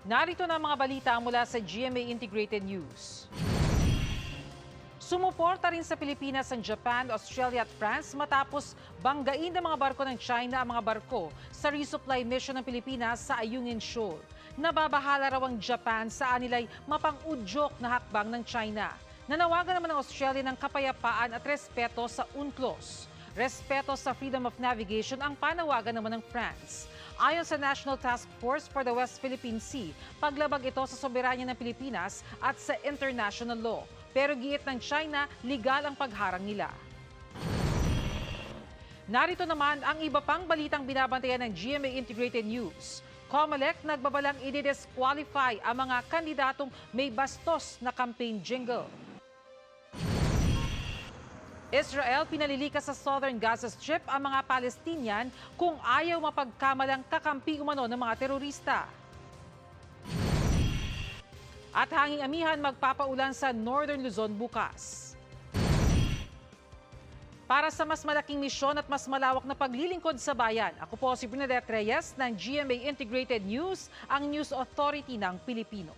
Narito na ang mga balita mula sa GMA Integrated News. Sumuporta rin sa Pilipinas ang Japan, Australia at France matapos banggain ng mga barko ng China ang mga barko sa resupply mission ng Pilipinas sa Ayungin Shoal. Nababahala raw ang Japan sa anilay mapang-udyok na hakbang ng China. Nanawagan naman ng Australia ng kapayapaan at respeto sa UNCLOS. Respeto sa freedom of navigation ang panawagan naman ng France. Ayon sa National Task Force for the West Philippine Sea, paglabag ito sa soberanya ng Pilipinas at sa international law. Pero giit ng China, legal ang pagharang nila. Narito naman ang iba pang balitang binabantayan ng GMA Integrated News. COMELEC nagbabalang i-disqualify ang mga kandidatong may bastos na campaign jingle. Israel pinalilikas sa Southern Gaza Strip ang mga Palestinian kung ayaw mapagkamalang kakampi umano ng mga terorista. At hanging amihan magpapaulan sa Northern Luzon bukas. Para sa mas malaking misyon at mas malawak na paglilingkod sa bayan, ako po si Bernadette Reyes ng GMA Integrated News, ang News Authority ng Pilipino.